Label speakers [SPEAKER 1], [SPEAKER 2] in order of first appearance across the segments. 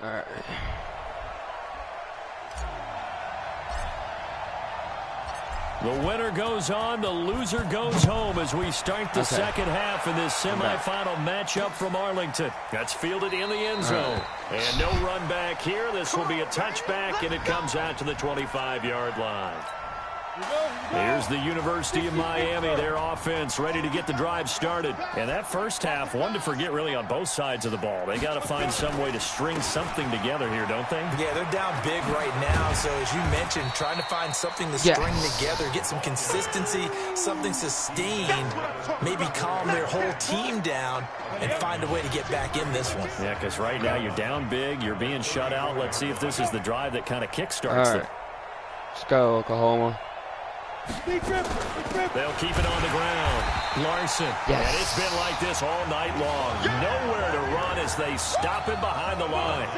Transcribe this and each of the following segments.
[SPEAKER 1] All right.
[SPEAKER 2] The winner goes on, the loser goes home as we start the second half in this semifinal matchup from Arlington. That's fielded in the end zone. And no run back here. This will be a touchback, and it comes out to the 25-yard line. Here's the University of Miami, their offense ready to get the drive started. And that first half, one to forget really on both sides of the ball. They got to find some way to string something together here, don't they?
[SPEAKER 3] Yeah, they're down big right now. So as you mentioned, trying to find something to string together, get some consistency, something sustained, maybe calm their whole team down and find a way to get back in this one.
[SPEAKER 2] Yeah, because right now you're down big, you're being shut out. Let's see if this is the drive that kind of kickstarts them.
[SPEAKER 1] Let's go, Oklahoma.
[SPEAKER 2] They'll keep it on the ground. Larson. And it's been like this all night long. Nowhere to run as they stop him behind the line.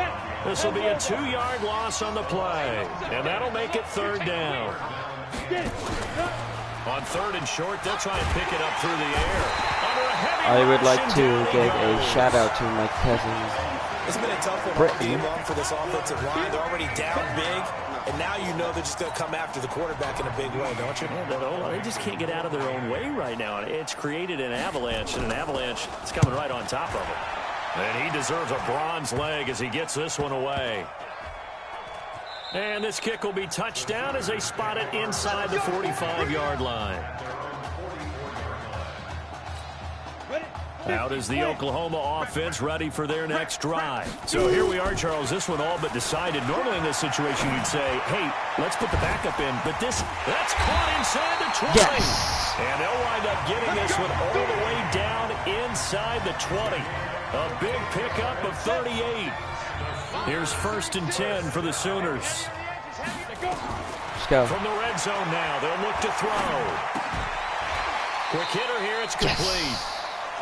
[SPEAKER 2] This will be a 2-yard loss on the play. And that'll make it third down. On third and short, they'll try and pick it up through the air.
[SPEAKER 1] I would like to give a shout out to my cousins.
[SPEAKER 3] It's been a tough one all game long for this offensive line. They're already down big, and now you know they're just going to come after the quarterback in a big way, don't you?
[SPEAKER 2] Yeah, they just can't get out of their own way right now. It's created an avalanche, and an avalanche is coming right on top of them. And he deserves a bronze leg as he gets this one away. And this kick will be touchdown as they spot it inside the 45-yard line. Out is the Oklahoma offense ready for their next drive. So here we are, Charles. This one all but decided. Normally in this situation you'd say, hey, let's put the backup in. But that's caught inside the 20.
[SPEAKER 1] Yes.
[SPEAKER 2] And they'll wind up getting this one all the way down inside the 20. A big pickup of 38. Here's 1st and 10 for the Sooners.
[SPEAKER 1] Let's go.
[SPEAKER 2] From the red zone now, they'll look to throw. Quick hitter here, it's complete.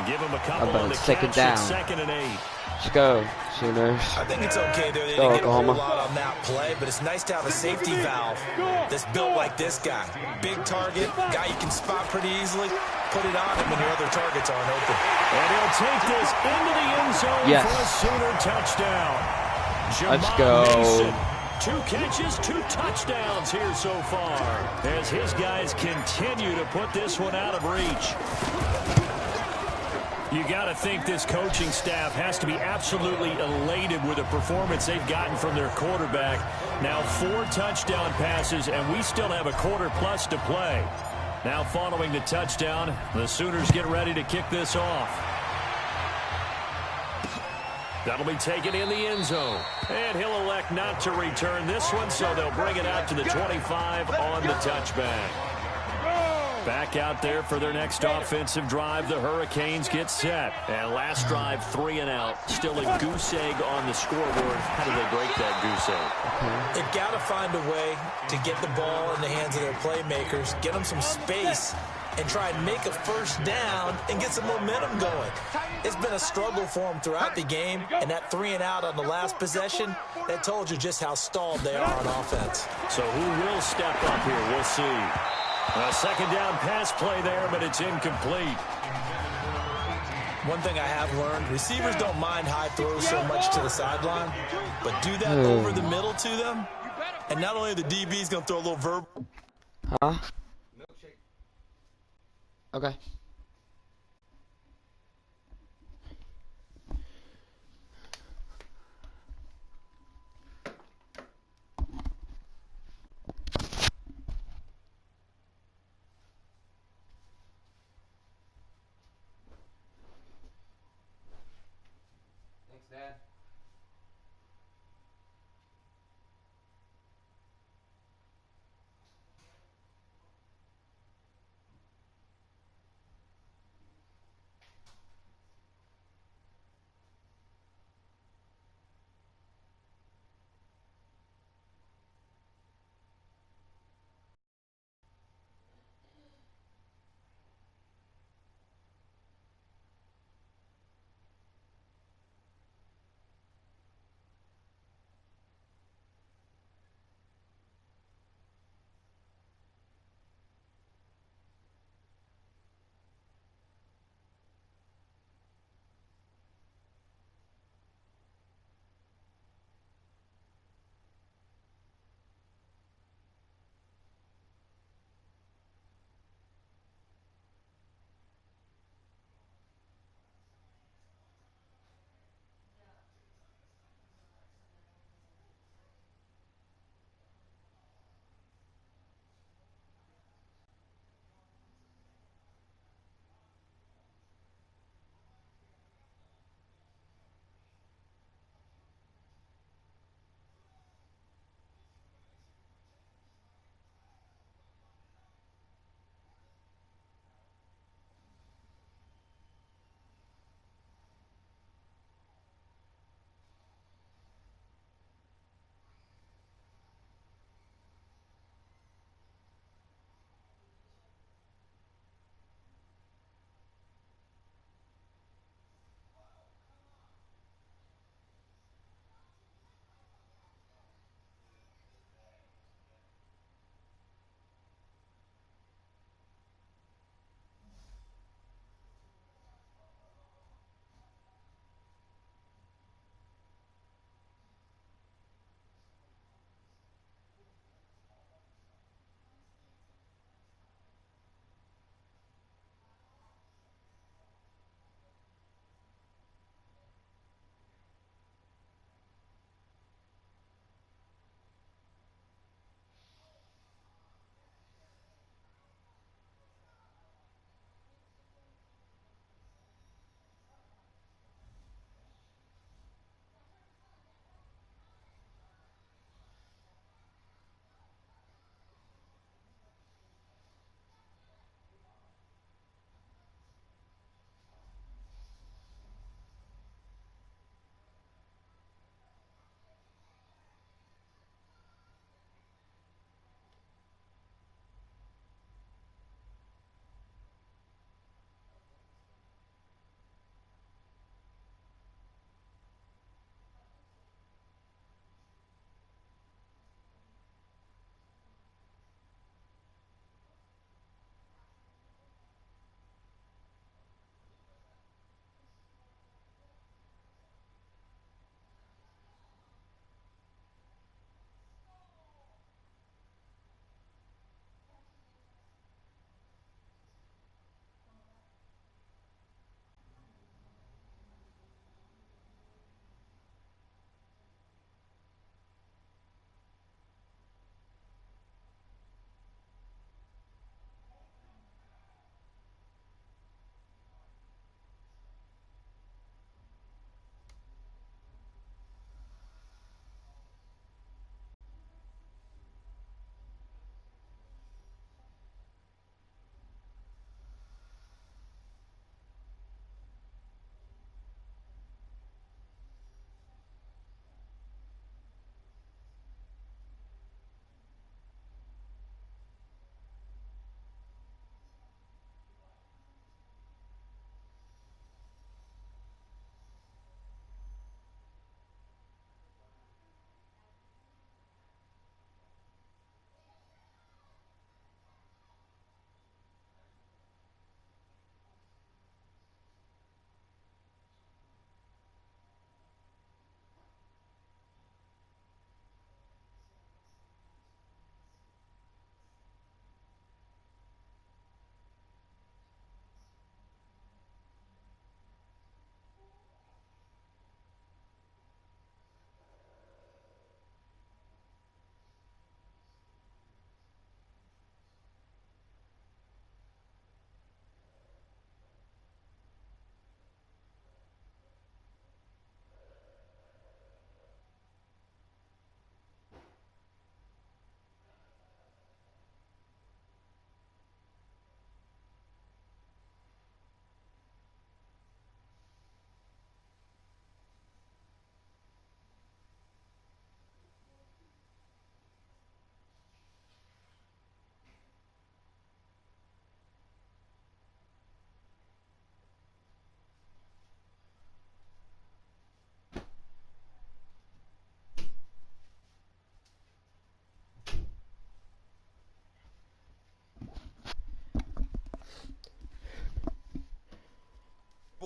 [SPEAKER 2] Give him a couple on the catch at 2nd and 8.
[SPEAKER 1] Let's go, Sooners.
[SPEAKER 3] I think it's okay there. They didn't get a whole lot on that play, but it's nice to have a safety valve that's built like this guy. Big target, guy you can spot pretty easily. Put it on him when your other targets aren't open.
[SPEAKER 2] And he'll take this into the end zone for a Sooner touchdown.
[SPEAKER 1] Let's go.
[SPEAKER 2] Mason, 2 catches, 2 touchdowns here so far as his guys continue to put this one out of reach. You got to think this coaching staff has to be absolutely elated with the performance they've gotten from their quarterback. Now 4 touchdown passes, and we still have a quarter plus to play. Now following the touchdown, the Sooners get ready to kick this off. That'll be taken in the end zone. And he'll elect not to return this one, so they'll bring it out to the 25 on the touchback. Back out there for their next offensive drive. The Hurricanes get set. And last drive, 3 and out. Still a goose egg on the scoreboard. How do they break that goose egg?
[SPEAKER 3] They've got to find a way to get the ball in the hands of their playmakers, get them some space, and try and make a first down and get some momentum going. It's been a struggle for them throughout the game, and that 3 and out on the last possession, that told you just how stalled they are on offense.
[SPEAKER 2] So who will step up here? We'll see. A 2nd down pass play there, but it's incomplete.
[SPEAKER 3] One thing I have learned, receivers don't mind high throws so much to the sideline, but do that over the middle to them, and not only the DB's going to throw a little verb.
[SPEAKER 1] Huh? Okay.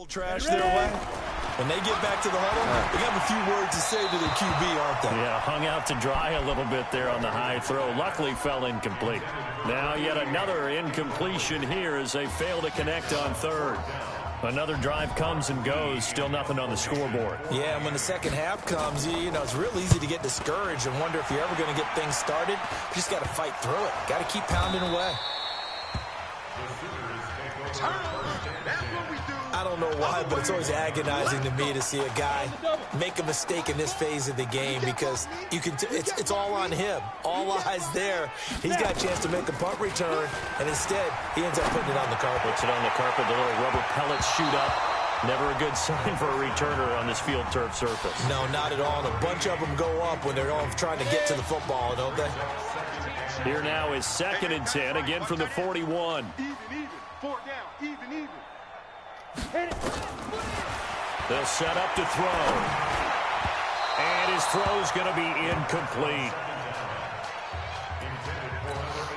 [SPEAKER 3] Trash their way. When they get back to the huddle, they have a few words to say to their QB, aren't they?
[SPEAKER 2] Yeah, hung out to dry a little bit there on the high throw. Luckily fell incomplete. Now yet another incompletion here as they fail to connect on third. Another drive comes and goes. Still nothing on the scoreboard.
[SPEAKER 3] Yeah, and when the second half comes, you know, it's real easy to get discouraged and wonder if you're ever going to get things started. You just got to fight through it. Got to keep pounding away. I don't know why, but it's always agonizing to me to see a guy make a mistake in this phase of the game because you can. It's all on him. All eyes there. He's got a chance to make a punt return, and instead he ends up putting it on the carpet.
[SPEAKER 2] Puts it on the carpet. The little rubber pellets shoot up. Never a good sign for a returner on this field turf surface.
[SPEAKER 3] No, not at all. And a bunch of them go up when they're all trying to get to the football, don't they?
[SPEAKER 2] Here now is 2nd and 10, again from the 41.
[SPEAKER 4] Even. 4 down. Even.
[SPEAKER 2] They'll set up to throw. And his throw's going to be incomplete.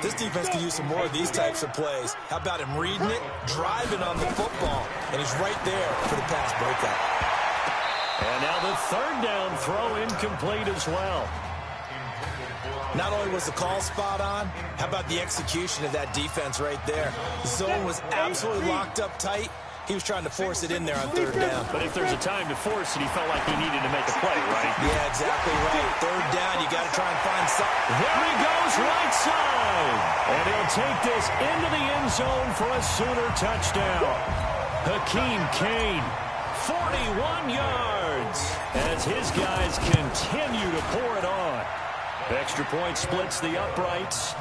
[SPEAKER 3] This defense could use some more of these types of plays. How about him reading it, driving on the football, and he's right there for the pass breakout.
[SPEAKER 2] And now the 3rd down throw incomplete as well.
[SPEAKER 3] Not only was the call spot on, how about the execution of that defense right there? The zone was absolutely locked up tight. He was trying to force it in there on 3rd down.
[SPEAKER 2] But if there's a time to force it, he felt like he needed to make a play, right?
[SPEAKER 3] Yeah, exactly right. 3rd down, you got to try and find something.
[SPEAKER 2] There he goes, right side. And he'll take this into the end zone for a Sooner touchdown. Hakeem Kane, 41 yards, as his guys continue to pour it on. Extra point splits the uprights.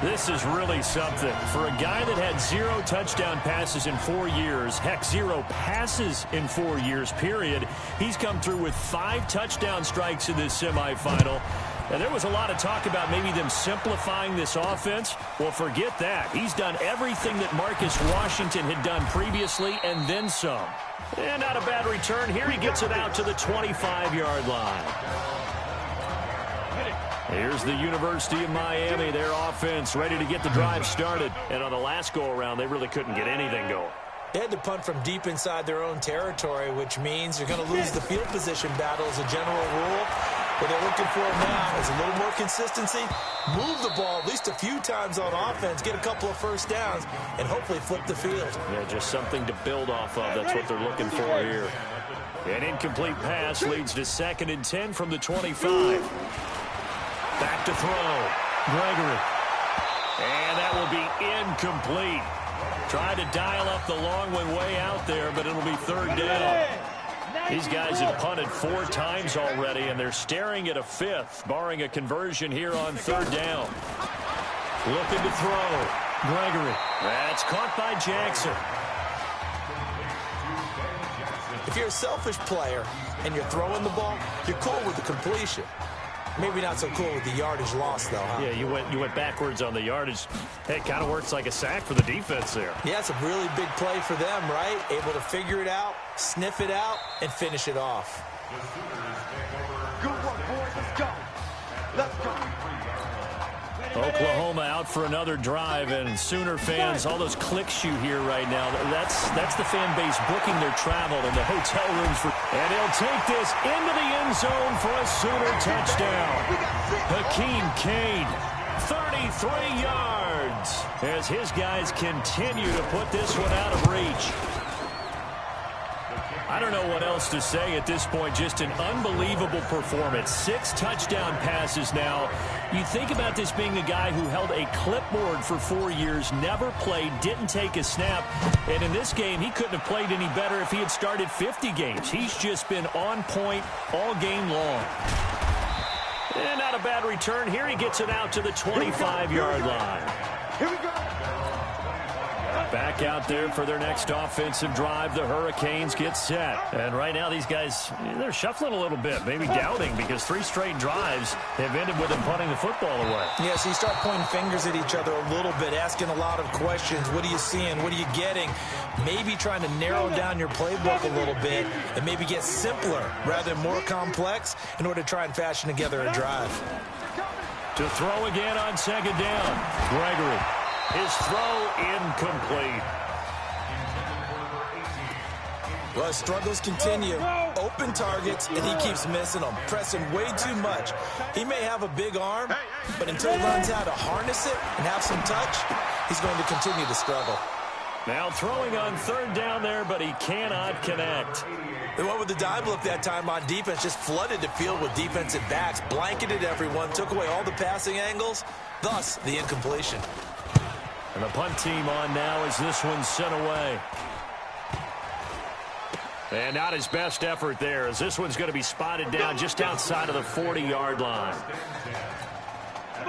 [SPEAKER 2] This is really something. For a guy that had 0 touchdown passes in 4 years, heck, 0 passes in 4 years, period, he's come through with 5 touchdown strikes in this semifinal. And there was a lot of talk about maybe them simplifying this offense. Well, forget that. He's done everything that Marcus Washington had done previously and then some. And not a bad return. Here he gets it out to the 25-yard line. Here's the University of Miami, their offense ready to get the drive started. And on the last go-around, they really couldn't get anything going.
[SPEAKER 3] They had to punt from deep inside their own territory, which means you're going to lose the field position battle as a general rule. What they're looking for now is a little more consistency, move the ball at least a few times on offense, get a couple of first downs, and hopefully flip the field.
[SPEAKER 2] Yeah, just something to build off of. That's what they're looking for here. An incomplete pass leads to 2nd and 10 from the 25. Back to throw. Gregory. And that will be incomplete. Tried to dial up the long one way out there, but it'll be 3rd down. These guys have punted 4 times already, and they're staring at a 5th, barring a conversion here on 3rd down. Looking to throw. Gregory. That's caught by Jackson.
[SPEAKER 3] If you're a selfish player and you're throwing the ball, you're cool with the completion. Maybe not so cool with the yardage loss, though, huh?
[SPEAKER 2] Yeah, you went backwards on the yardage. Hey, it kind of works like a sack for the defense there.
[SPEAKER 3] Yeah, it's a really big play for them, right? Able to figure it out, sniff it out, and finish it off.
[SPEAKER 4] Good work, boys. Let's go. Let's go.
[SPEAKER 2] Oklahoma out for another drive, and Sooner fans, all those clicks you hear right now, that's the fan base booking their travel and the hotel rooms for. And he'll take this into the end zone for a Sooner touchdown. Hakeem Kane, 33 yards, as his guys continue to put this one out of reach. I don't know what else to say at this point. Just an unbelievable performance. 6 touchdown passes now. You think about this being a guy who held a clipboard for 4 years, never played, didn't take a snap. And in this game, he couldn't have played any better if he had started 50 games. He's just been on point all game long. And not a bad return. Here he gets it out to the 25-yard line.
[SPEAKER 4] Here we go.
[SPEAKER 2] Back out there for their next offensive drive. The Hurricanes get set. And right now these guys, they're shuffling a little bit, maybe doubting, because 3 straight drives have ended with them punting the football away.
[SPEAKER 3] Yeah, so you start pointing fingers at each other a little bit, asking a lot of questions. What are you seeing? What are you getting? Maybe trying to narrow down your playbook a little bit and maybe get simpler rather than more complex in order to try and fashion together a drive.
[SPEAKER 2] To throw again on 2nd down. Gregory. His throw incomplete.
[SPEAKER 3] Well, his struggles continue. Open targets, and he keeps missing them, pressing way too much. He may have a big arm, but until he learns how to harness it and have some touch, he's going to continue to struggle.
[SPEAKER 2] Now throwing on third down there, but he cannot connect.
[SPEAKER 3] They went with the dime look that time on defense, just flooded the field with defensive backs, blanketed everyone, took away all the passing angles, thus the incompletion.
[SPEAKER 2] And the punt team on now as this one's sent away. And not his best effort there, as this one's going to be spotted down just outside of the 40-yard line.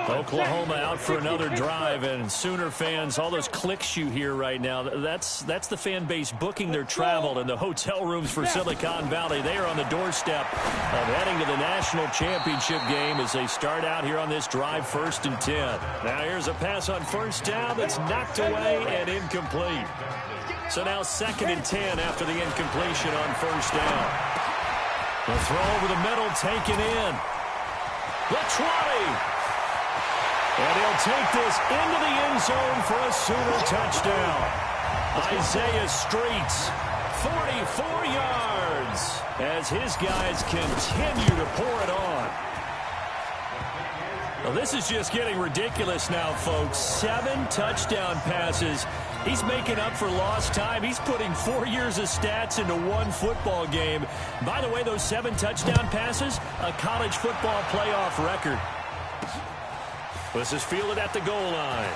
[SPEAKER 2] Oklahoma out for another drive, and Sooner fans, all those clicks you hear right now, that's the fan base booking their travel in the hotel rooms for Silicon Valley. They are on the doorstep of heading to the national championship game as they start out here on this drive, 1st and 10. Now here's a pass on first down that's knocked away and incomplete. So now 2nd and 10 after the incompletion on first down. The throw over the middle, taken in. The 20. And he'll take this into the end zone for a Sooner touchdown. Isaiah Streets, 44 yards, as his guys continue to pour it on. Well, this is just getting ridiculous now, folks. 7 touchdown passes. He's making up for lost time. He's putting 4 years of stats into one football game. By the way, those 7 touchdown passes, a college football playoff record. This is fielded at the goal line.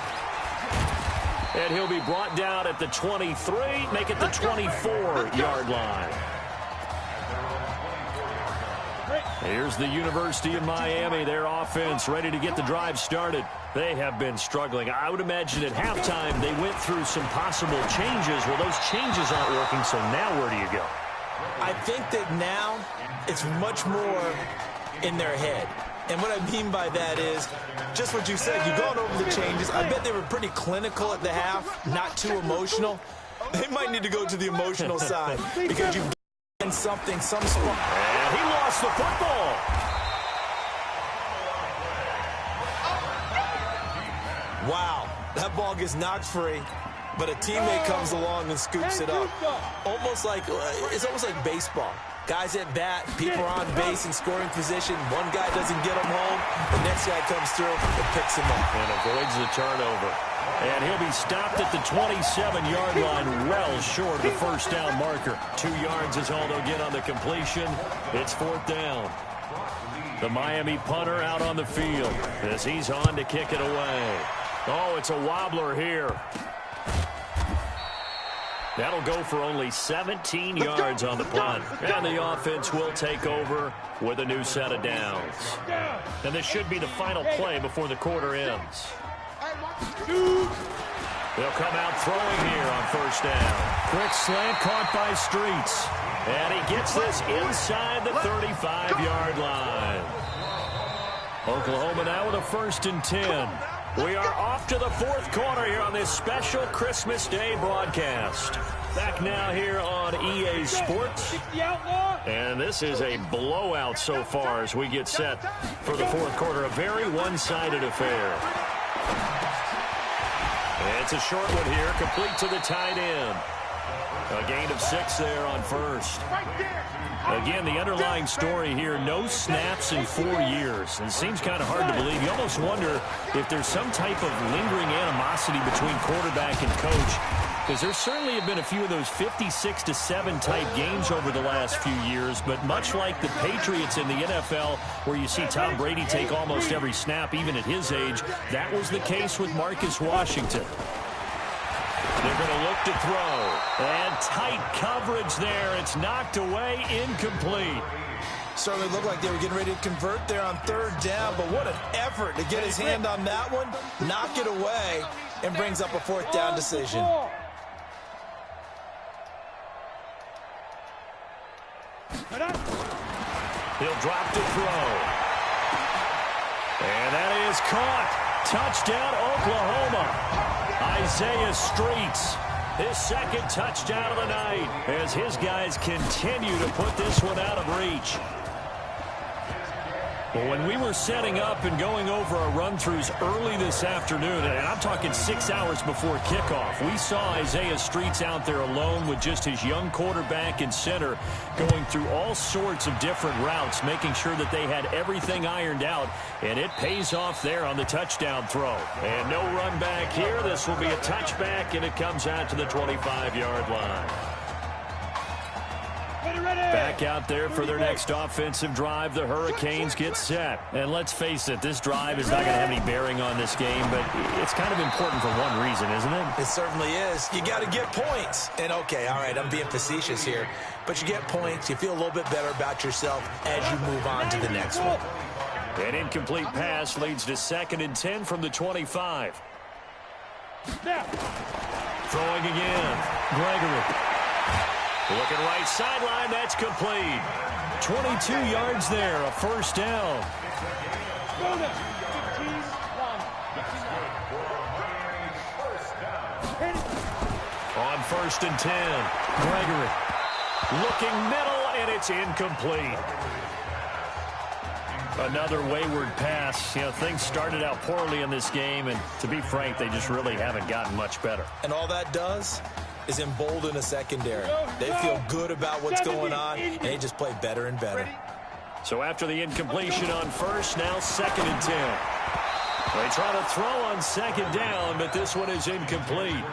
[SPEAKER 2] And he'll be brought down at the 23, make it the 24-yard line. Here's the University of Miami, their offense ready to get the drive started. They have been struggling. I would imagine at halftime they went through some possible changes. Well, those changes aren't working, so now where do you go?
[SPEAKER 3] I think that now it's much more in their head. And what I mean by that is just what you said. You've gone over the changes. I bet they were pretty clinical at the half, not too emotional. They might need to go to the emotional side because you've done something, some spot.
[SPEAKER 2] And he lost the football.
[SPEAKER 3] Wow, that ball gets knocked free, but a teammate comes along and scoops it up. It's almost like baseball. Guys at bat, people are on base in scoring position. One guy doesn't get him home. The next guy comes through and picks him up.
[SPEAKER 2] And avoids the turnover. And he'll be stopped at the 27-yard line, well short of the first down marker. 2 yards is all they'll get on the completion. It's 4th down. The Miami punter out on the field as he's on to kick it away. Oh, it's a wobbler here. That'll go for only 17 yards on the punt. And the offense will take over with a new set of downs. And this should be the final play before the quarter ends. They'll come out throwing here on first down. Quick slant caught by Streets. And he gets this inside the 35-yard line. Oklahoma now with a 1st and 10. We are off to the 4th quarter here on this special Christmas Day broadcast. Back now here on EA Sports. And this is a blowout so far as we get set for the 4th quarter. A very one-sided affair. It's a short one here, complete to the tight end. A gain of 6 there on first. Again, the underlying story here, no snaps in 4 years. And it seems kind of hard to believe. You almost wonder if there's some type of lingering animosity between quarterback and coach. Because there certainly have been a few of those 56-7 type games over the last few years. But much like the Patriots in the NFL, where you see Tom Brady take almost every snap, even at his age, that was the case with Marcus Washington. They're going to look to throw. And tight coverage there. It's knocked away, incomplete.
[SPEAKER 3] Certainly looked like they were getting ready to convert there on 3rd down, but what an effort to get his hand on that one, knock it away, and brings up a 4th down decision.
[SPEAKER 2] He'll drop to throw. And that is caught. Touchdown, Oklahoma. Isaiah Streets, his 2nd touchdown of the night, as his guys continue to put this one out of reach. Well, when we were setting up and going over our run-throughs early this afternoon, and I'm talking 6 hours before kickoff, we saw Isaiah Streets out there alone with just his young quarterback and center going through all sorts of different routes, making sure that they had everything ironed out, and it pays off there on the touchdown throw. And no run back here. This will be a touchback, and it comes out to the 25-yard line. Back out there for their next offensive drive. The Hurricanes get set. And let's face it, this drive is not going to have any bearing on this game, but it's kind of important for one reason, isn't it?
[SPEAKER 3] It certainly is. You got to get points. And, okay, all right, I'm being facetious here, but you get points. You feel a little bit better about yourself as you move on to the next one.
[SPEAKER 2] An incomplete pass leads to 2nd and 10 from the 25. Throwing again. Gregory. Looking right sideline, that's complete. 22 yards there, a first down. On 1st and 10, Gregory. Looking middle, and it's incomplete. Another wayward pass. You know, things started out poorly in this game, and to be frank, they just really haven't gotten much better.
[SPEAKER 3] And all that does is embolden a secondary. They feel good about what's going on, and they just play better and better.
[SPEAKER 2] So after the incompletion on 1st, now 2nd and 10. They try to throw on 2nd down, but this one is incomplete.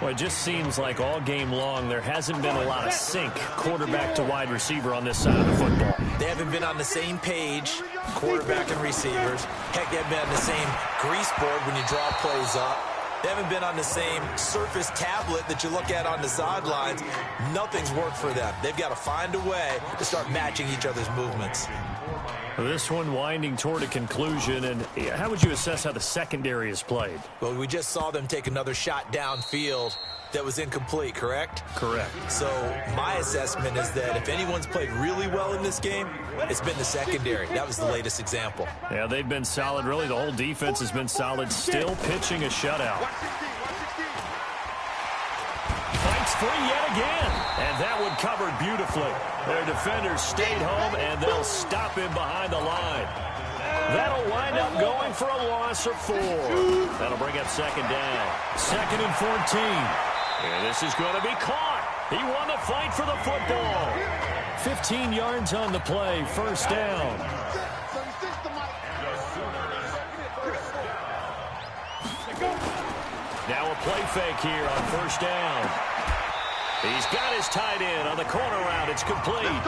[SPEAKER 2] Well, it just seems like all game long there hasn't been a lot of sync quarterback to wide receiver on this side of the football.
[SPEAKER 3] They haven't been on the same page, quarterback and receivers. Heck, they haven't been on the same grease board when you draw plays up. They haven't been on the same surface tablet that you look at on the sidelines. Nothing's worked for them. They've got to find a way to start matching each other's movements.
[SPEAKER 2] This one winding toward a conclusion, and how would you assess how the secondary is played?
[SPEAKER 3] Well, we just saw them take another shot downfield that was incomplete, correct?
[SPEAKER 2] Correct.
[SPEAKER 3] So my assessment is that if anyone's played really well in this game, it's been the secondary. That was the latest example.
[SPEAKER 2] Yeah, they've been solid. Really, the whole defense has been solid, still pitching a shutout. Fights free yet again, and that one covered beautifully. Their defenders stayed home, and they'll stop him behind the line. That'll wind up going for a loss of 4. That'll bring up 2nd down. 2nd and 14. And this is going to be caught. He won the fight for the football. 15 yards on the play, 1st down. Now a play fake here on 1st down. He's got his tight end on the corner route. It's complete.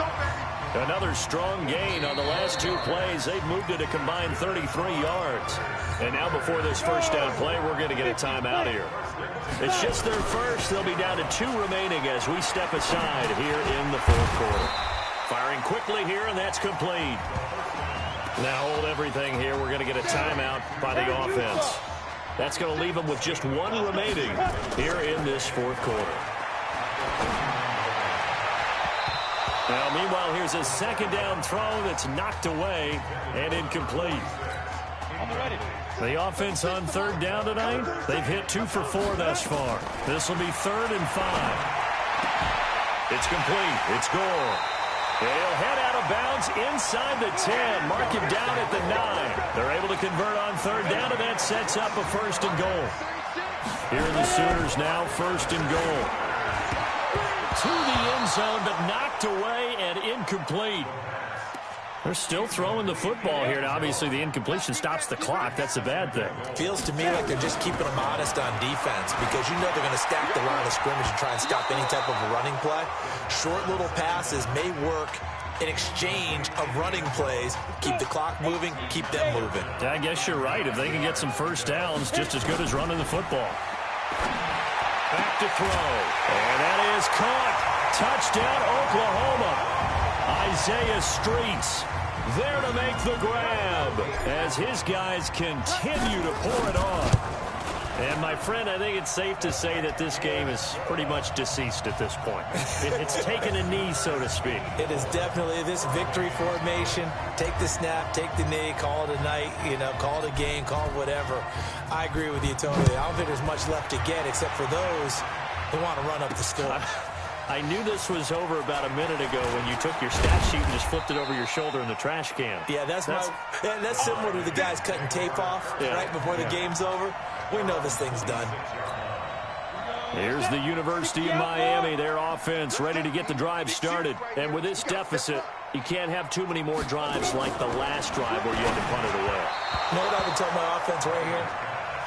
[SPEAKER 2] Another strong gain on the last 2 plays. They've moved it a combined 33 yards. And now before this 1st down play, we're going to get a timeout here. It's just their first. They'll be down to 2 remaining as we step aside here in the 4th quarter. Firing quickly here, and that's complete. Now hold everything here. We're going to get a timeout by the offense. That's going to leave them with just 1 remaining here in this 4th quarter. Now, meanwhile, here's a 2nd down throw that's knocked away and incomplete. The offense on 3rd down tonight, they've hit 2 for 4 thus far. This will be 3rd and 5. It's complete. It's Gore. They'll head out of bounds inside the 10. Mark him down at the 9. They're able to convert on 3rd down, and that sets up a 1st and goal. Here are the Sooners now, 1st and goal. To the end zone, but knocked away and incomplete. They're still throwing the football here. Now, obviously, the incompletion stops the clock. That's a bad thing.
[SPEAKER 3] Feels to me like they're just keeping them honest on defense because you know they're going to stack the line of scrimmage and try and stop any type of a running play. Short little passes may work in exchange of running plays. Keep the clock moving, keep them moving.
[SPEAKER 2] Yeah, I guess you're right. If they can get some 1st downs, just as good as running the football. Back to throw. And that is caught. Touchdown, Oklahoma. Isaiah Streets there to make the grab as his guys continue to pour it on. And, my friend, I think it's safe to say that this game is pretty much deceased at this point. It's taken a knee, so to speak.
[SPEAKER 3] It is definitely this victory formation. Take the snap, take the knee, call it a night, call it a game, call it whatever. I agree with you totally. I don't think there's much left to get except for those who want to run up the score.
[SPEAKER 2] I knew this was over about a minute ago when you took your stat sheet and just flipped it over your shoulder in the trash can.
[SPEAKER 3] Yeah, that's similar to the guys cutting tape off right before the game's over. We know this thing's done.
[SPEAKER 2] Here's the University of Miami, their offense ready to get the drive started. And with this deficit, you can't have too many more drives like the last drive where you had to punt it away.
[SPEAKER 3] You know what I would tell my offense right here?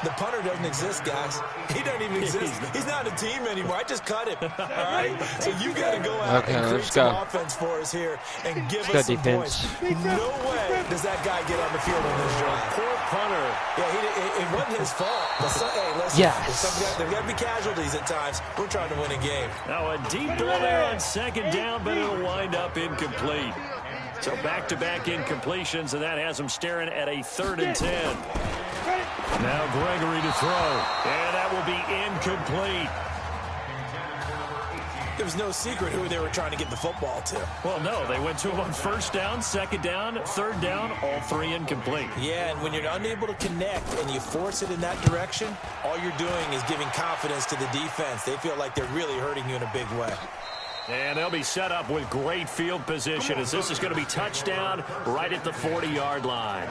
[SPEAKER 3] The punter doesn't exist, guys. He doesn't even exist. He's not a team anymore. I just cut him. All right? So you got to go out and create some offense for us here and give us some points. No way does that guy get on the field on this drive.
[SPEAKER 2] Poor punter.
[SPEAKER 3] Yeah, it wasn't his fault. Hey, listen, there's got to be casualties at times. We're trying to win a game.
[SPEAKER 2] Now a deep ball there on second down, but it'll wind up incomplete. So back-to-back incompletions, and that has them staring at a 3rd and 10. Now Gregory to throw, and that will be incomplete.
[SPEAKER 3] There was no secret who they were trying to get the football to.
[SPEAKER 2] Well, no, they went to him on 1st down, 2nd down, 3rd down, all 3 incomplete.
[SPEAKER 3] Yeah, and when you're unable to connect and you force it in that direction, all you're doing is giving confidence to the defense. They feel like they're really hurting you in a big way.
[SPEAKER 2] And they'll be set up with great field position as this is going to be touchdown right at the 40-yard line.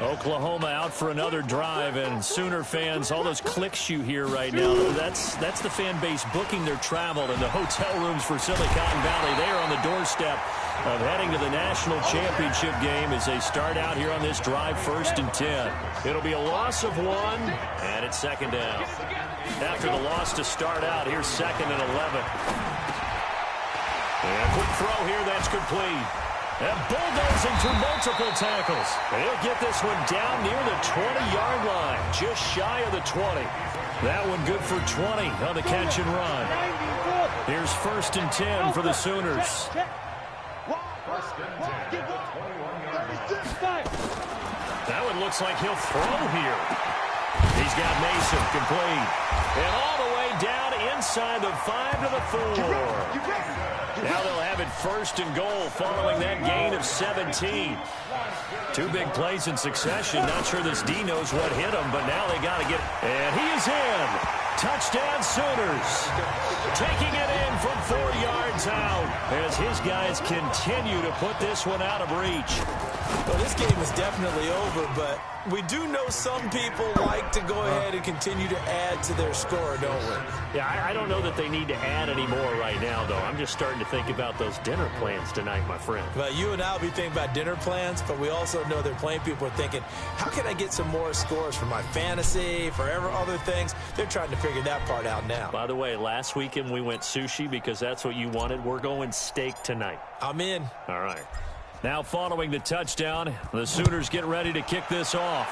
[SPEAKER 2] Oklahoma out for another drive, and Sooner fans, all those clicks you hear right now, that's the fan base booking their travel and the hotel rooms for Silicon Valley. They are on the doorstep of heading to the national championship game as they start out here on this drive, 1st and 10. It'll be a loss of 1, and it's 2nd down. After the loss to start out, here's 2nd and 11. And a quick throw here, that's complete. And bulldozing through multiple tackles. And he'll get this one down near the 20-yard line, just shy of the 20. That one good for 20 on the catch and run. Here's 1st and 10 for the Sooners. That one looks like he'll throw here. He's got Mason complete. And all the way down inside the 5 to the 4. Now they'll have it 1st and goal following that gain of 17. 2 big plays in succession. Not sure this D knows what hit him, but now they got to get... And he is in. Touchdown Sooners. Taking it in from 4 yards out as his guys continue to put this one out of reach.
[SPEAKER 3] Well, this game is definitely over, but we do know some people like to go ahead and continue to add to their score, don't we?
[SPEAKER 2] Yeah, I don't know that they need to add any more right now, though. I'm just starting to think about those dinner plans tonight, my friend.
[SPEAKER 3] Well, you and I will be thinking about dinner plans, but we also know their playing people are thinking, how can I get some more scores for my fantasy, for other things? They're trying to figure that part out now.
[SPEAKER 2] By the way, last weekend we went sushi because that's what you wanted. We're going steak tonight.
[SPEAKER 3] I'm in.
[SPEAKER 2] All right. Now following the touchdown, the Sooners get ready to kick this off.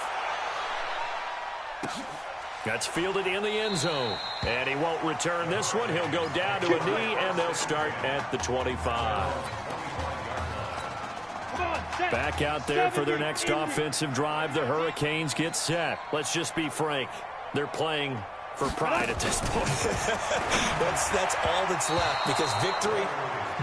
[SPEAKER 2] That's fielded in the end zone. And he won't return this one. He'll go down to a knee, and they'll start at the 25. Back out there for their next offensive drive. The Hurricanes get set. Let's just be frank. They're playing for pride at this point.
[SPEAKER 3] That's all that's left, because victory,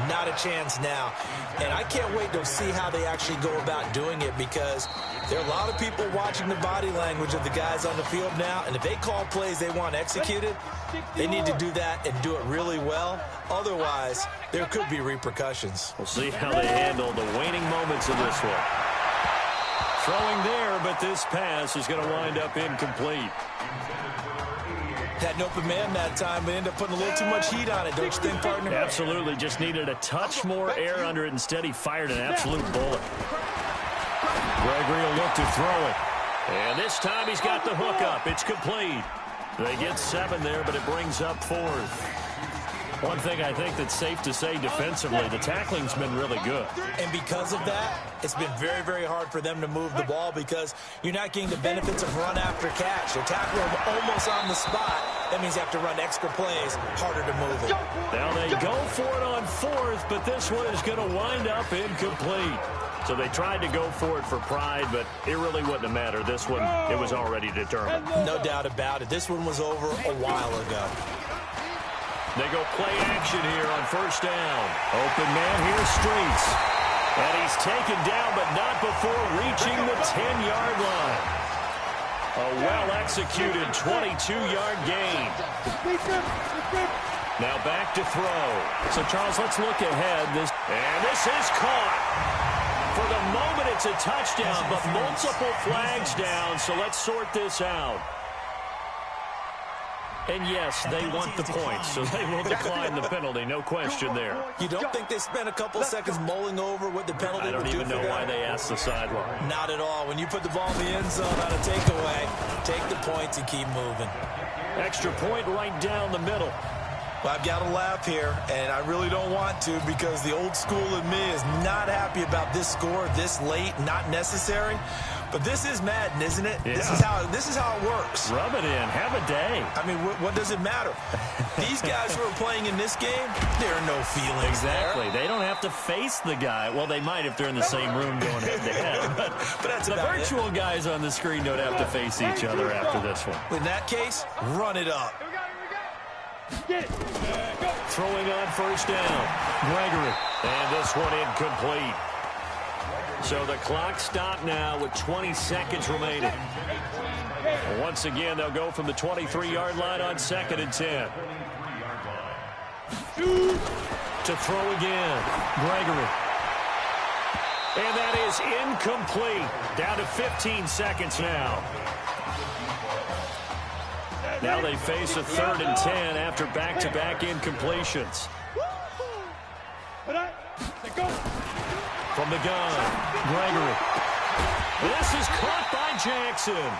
[SPEAKER 3] not a chance now. And I can't wait to see how they actually go about doing it, because there are a lot of people watching the body language of the guys on the field now, and if they call plays they want executed, they need to do that and do it really well. Otherwise, there could be repercussions.
[SPEAKER 2] We'll see how they handle the waning moments of this one. Throwing there, but this pass is going to wind up incomplete.
[SPEAKER 3] Had an open man that time, but ended up putting a little too much heat on it, don't you think, partner?
[SPEAKER 2] Absolutely. Just needed a touch more air under it. Instead, he fired an absolute bullet. Gregory will look to throw it. And this time he's got the hook up. It's complete. They get 7 there, but it brings up 4th. One thing I think that's safe to say defensively, the tackling's been really good.
[SPEAKER 3] And because of that, it's been very, very hard for them to move the ball, because you're not getting the benefits of run after catch. They're tackling them almost on the spot. That means you have to run extra plays, harder to move it.
[SPEAKER 2] Now they go for it on 4th, but this one is going to wind up incomplete. So they tried to go for it for pride, but it really wouldn't have mattered. This one, it was already determined.
[SPEAKER 3] No doubt about it. This one was over a while ago.
[SPEAKER 2] They go play action here on 1st down. Open man here, Streets. And he's taken down, but not before reaching the 10-yard line. A well-executed 22-yard gain. Now back to throw. So, Charles, let's look ahead. And this is caught. For the moment, it's a touchdown, but multiple flags down, so let's sort this out. And yes, they want the points, so they will decline the penalty. No question there.
[SPEAKER 3] You don't think they spent a couple seconds mulling over what the penalty would do?
[SPEAKER 2] I don't even know why they asked the sideline.
[SPEAKER 3] Not at all. When you put the ball in the end zone on a takeaway, take the points and keep moving.
[SPEAKER 2] Extra point right down the middle.
[SPEAKER 3] Well, I've got to laugh here, and I really don't want to because the old school in me is not happy about this score this late, not necessary. But this is Madden, isn't it?
[SPEAKER 2] Yeah.
[SPEAKER 3] This is how it works.
[SPEAKER 2] Rub it in. Have a day.
[SPEAKER 3] I mean, what does it matter? These guys who are playing in this game, there are no feelings
[SPEAKER 2] Exactly.
[SPEAKER 3] there.
[SPEAKER 2] They don't have to face the guy. Well, they might if they're in the same room going head-to-head.
[SPEAKER 3] But that's
[SPEAKER 2] the
[SPEAKER 3] about
[SPEAKER 2] virtual guys on the screen don't have to face each other after this one.
[SPEAKER 3] In that case, run it up.
[SPEAKER 2] Throwing on first down. Gregory. And this one incomplete. So the clock stopped now with 20 seconds remaining. Once again, they'll go from the 23-yard line on 2nd and 10. To throw again. Gregory. And that is incomplete. Down to 15 seconds now. Now they face a 3rd and 10 after back-to-back incompletions. From the gun, Gregory. This is caught by Jackson.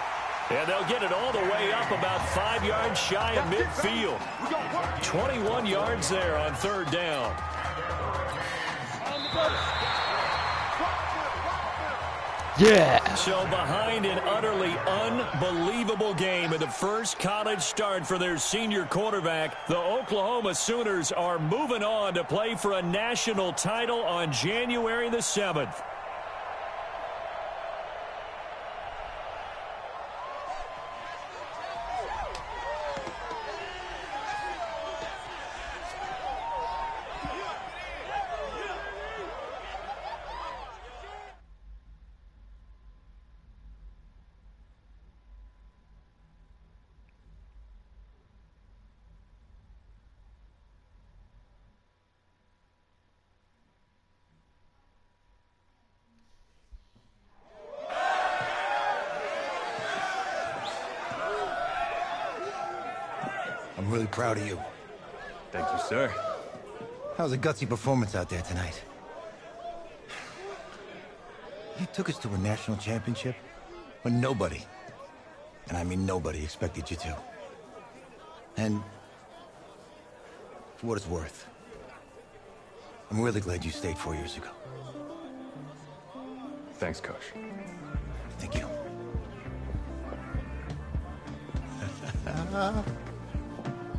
[SPEAKER 2] And they'll get it all the way up about 5 yards shy of midfield. 21 yards there on 3rd down.
[SPEAKER 1] Yeah.
[SPEAKER 2] So behind an utterly unbelievable game in the first college start for their senior quarterback, the Oklahoma Sooners are moving on to play for a national title on January the 7th.
[SPEAKER 5] I'm really proud of you.
[SPEAKER 6] Thank you, sir.
[SPEAKER 5] That was a gutsy performance out there tonight. You took us to a national championship when nobody, and I mean nobody, expected you to. And for what it's worth, I'm really glad you stayed 4 years ago.
[SPEAKER 6] Thanks, Coach.
[SPEAKER 5] Thank you.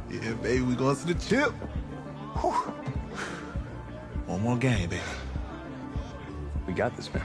[SPEAKER 7] Yeah, baby, we going to the chip. Whew. One more game, baby.
[SPEAKER 6] We got this, man.